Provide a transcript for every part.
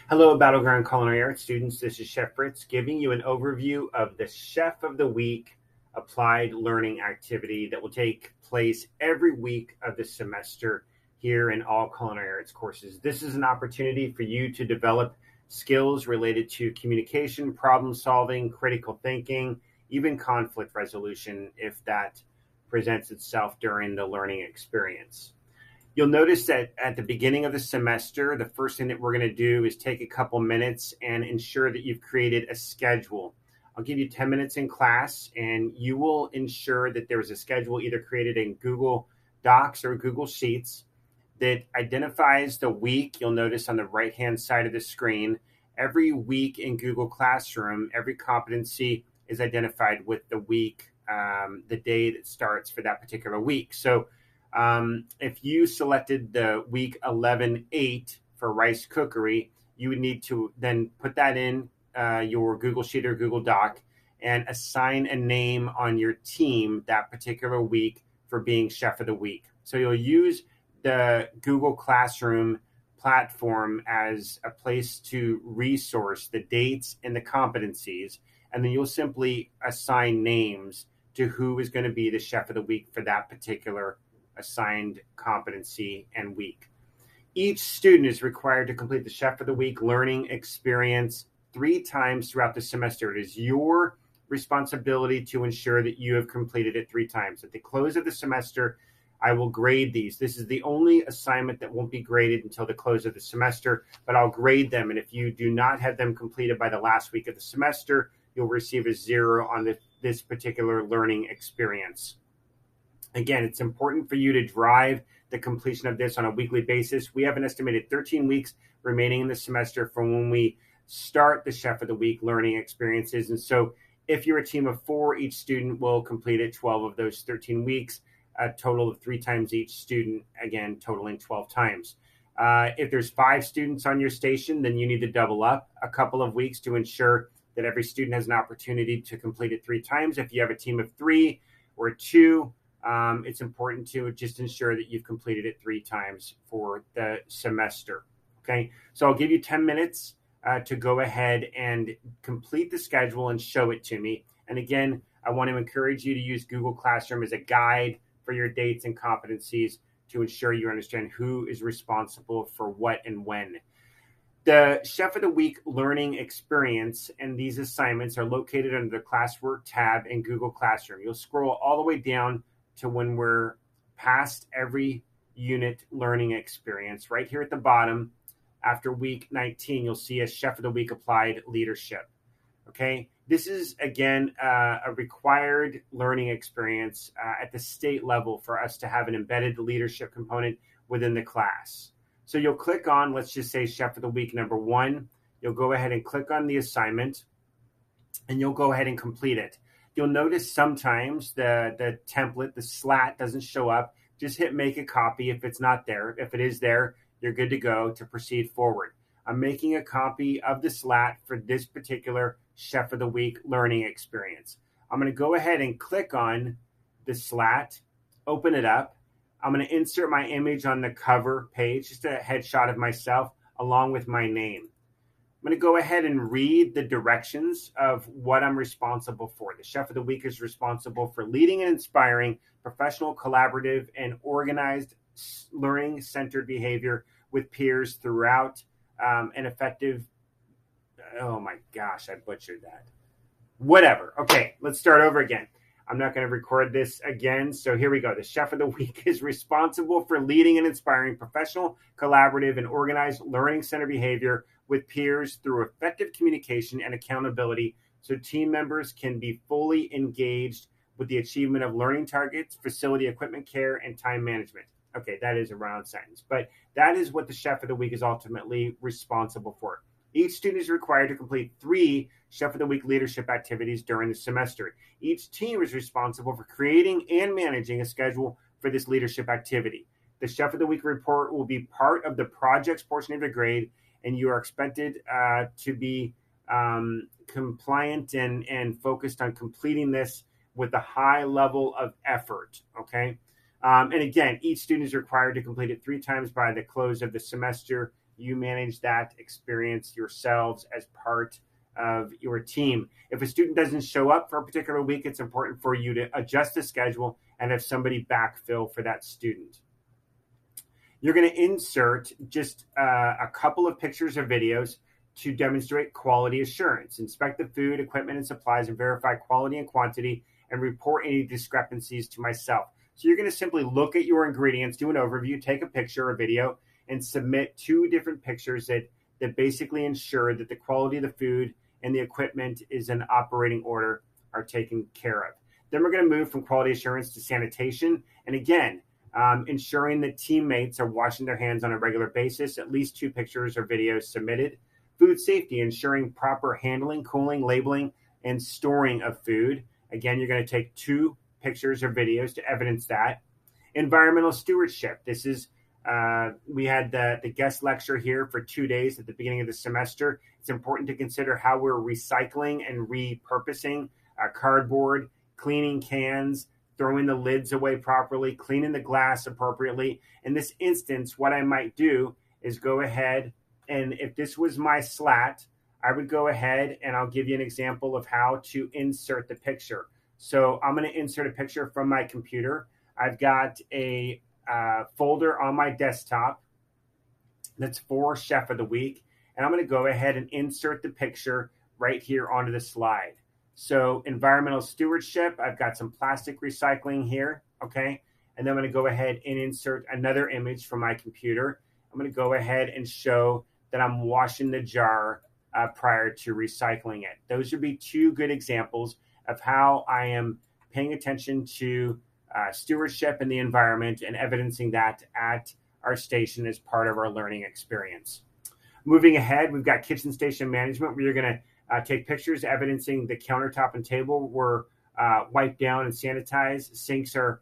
Hello, Battleground Culinary Arts students. This is Chef Fritz giving you an overview of the Chef of the Week applied learning activity that will take place every week of the semester here in all culinary arts courses. This is an opportunity for you to develop skills related to communication, problem solving, critical thinking, even conflict resolution if that presents itself during the learning experience. You'll notice that at the beginning of the semester, the first thing that we're going to do is take a couple minutes and ensure that you've created a schedule. I'll give you 10 minutes in class, and you will ensure that there's a schedule either created in Google Docs or Google Sheets that identifies the week. You'll notice on the right-hand side of the screen, every week in Google Classroom, every competency is identified with the week, the day that starts for that particular week. So if you selected the week 11/8 for rice cookery, you would need to then put that in your Google Sheet or Google Doc and assign a name on your team that particular week for being Chef of the Week. So you'll use the Google Classroom platform as a place to resource the dates and the competencies, and then you'll simply assign names to who is going to be the Chef of the Week for that particular assigned competency and week. Each student is required to complete the Chef of the Week learning experience 3 times throughout the semester. It is your responsibility to ensure that you have completed it 3 times. At the close of the semester, I will grade these. This is the only assignment that won't be graded until the close of the semester, but I'll grade them. And if you do not have them completed by the last week of the semester, you'll receive a 0 on this particular learning experience. Again, it's important for you to drive the completion of this on a weekly basis. We have an estimated 13 weeks remaining in the semester from when we start the Chef of the Week learning experiences. And so if you're a team of 4, each student will complete it 12 of those 13 weeks, a total of 3 times each student, again, totaling 12 times. If there's 5 students on your station, then you need to double up a couple of weeks to ensure that every student has an opportunity to complete it 3 times. If you have a team of 3 or 2, it's important to just ensure that you've completed it 3 times for the semester. Okay, so I'll give you 10 minutes to go ahead and complete the schedule and show it to me. And again, I want to encourage you to use Google Classroom as a guide for your dates and competencies to ensure you understand who is responsible for what and when. The Chef of the Week learning experience and these assignments are located under the Classwork tab in Google Classroom. You'll scroll all the way down to when we're past every unit learning experience. Right here at the bottom, after week 19, you'll see a Chef of the Week applied leadership. Okay, this is, again, a required learning experience at the state level for us to have an embedded leadership component within the class. So you'll click on, let's just say, Chef of the Week number 1. You'll go ahead and click on the assignment, and you'll go ahead and complete it. You'll notice sometimes the template, the slat doesn't show up. Just hit make a copy if it's not there. If it is there, you're good to go to proceed forward. I'm making a copy of the slat for this particular Chef of the Week learning experience. I'm going to go ahead and click on the slat, open it up. I'm going to insert my image on the cover page, just a headshot of myself along with my name. I'm going to go ahead and read the directions of what I'm responsible for. The Chef of the Week is responsible for leading and inspiring professional, collaborative, and organized learning-centered behavior with peers throughout an effective, oh my gosh, I butchered that. Whatever. Okay, let's start over again. I'm not going to record this again. So here we go. The Chef of the Week is responsible for leading and inspiring professional, collaborative, and organized learning-centered behavior with peers through effective communication and accountability so team members can be fully engaged with the achievement of learning targets, facility equipment care, and time management. Okay, that is a round sentence, but that is what the Chef of the Week is ultimately responsible for. Each student is required to complete 3 Chef of the Week leadership activities during the semester. Each team is responsible for creating and managing a schedule for this leadership activity. The Chef of the Week report will be part of the projects portion of the grade, and you are expected to be compliant and focused on completing this with a high level of effort, okay? And again, each student is required to complete it 3 times by the close of the semester. You manage that experience yourselves as part of your team. If a student doesn't show up for a particular week, it's important for you to adjust the schedule and have somebody backfill for that student. You're going to insert just a couple of pictures or videos to demonstrate quality assurance. Inspect the food, equipment, and supplies and verify quality and quantity and report any discrepancies to myself. So you're going to simply look at your ingredients, do an overview, take a picture or video, and submit 2 different pictures that basically ensure that the quality of the food and the equipment is in operating order, are taken care of. Then we're going to move from quality assurance to sanitation. And again, ensuring that teammates are washing their hands on a regular basis, at least 2 pictures or videos submitted. Food safety, ensuring proper handling, cooling, labeling, and storing of food. Again, you're going to take 2 pictures or videos to evidence that. Environmental stewardship. This is, we had the guest lecture here for 2 days at the beginning of the semester. It's important to consider how we're recycling and repurposing cardboard, cleaning cans, throwing the lids away properly, cleaning the glass appropriately. In this instance, what I might do is go ahead, and if this was my slat, I would go ahead and I'll give you an example of how to insert the picture. So I'm going to insert a picture from my computer. I've got a folder on my desktop that's for Chef of the Week, and I'm going to go ahead and insert the picture right here onto the slide. So environmental stewardship, I've got some plastic recycling here, okay? And then I'm going to go ahead and insert another image from my computer. I'm going to go ahead and show that I'm washing the jar prior to recycling it. Those would be 2 good examples of how I am paying attention to stewardship and the environment and evidencing that at our station as part of our learning experience. Moving ahead, we've got kitchen station management, where you're going to take pictures evidencing the countertop and table were wiped down and sanitized. Sinks are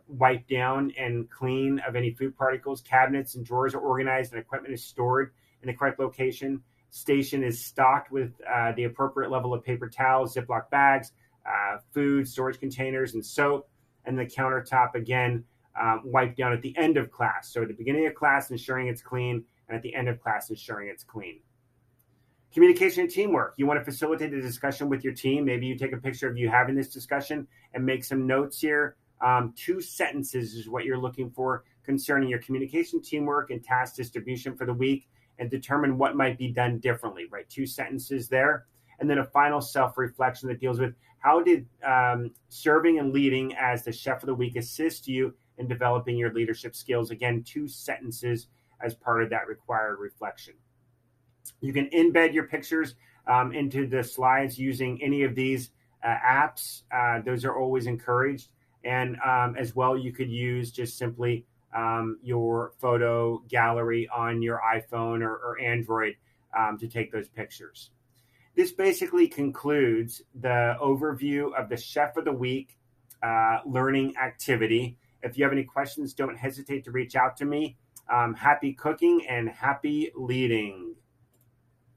wiped down and clean of any food particles. Cabinets and drawers are organized and equipment is stored in the correct location. Station is stocked with the appropriate level of paper towels, Ziploc bags, food, storage containers, and soap. And the countertop, again, wiped down at the end of class. So at the beginning of class, ensuring it's clean, and at the end of class, ensuring it's clean. Communication and teamwork. You want to facilitate a discussion with your team. Maybe you take a picture of you having this discussion and make some notes here. 2 sentences is what you're looking for concerning your communication, teamwork, and task distribution for the week, and determine what might be done differently, right? 2 sentences there. And then a final self-reflection that deals with how did serving and leading as the Chef of the Week assist you in developing your leadership skills? Again, 2 sentences as part of that required reflection. You can embed your pictures into the slides using any of these apps. Those are always encouraged. And as well, you could use just simply your photo gallery on your iPhone or Android to take those pictures. This basically concludes the overview of the Chef of the Week learning activity. If you have any questions, don't hesitate to reach out to me. Happy cooking and happy leading.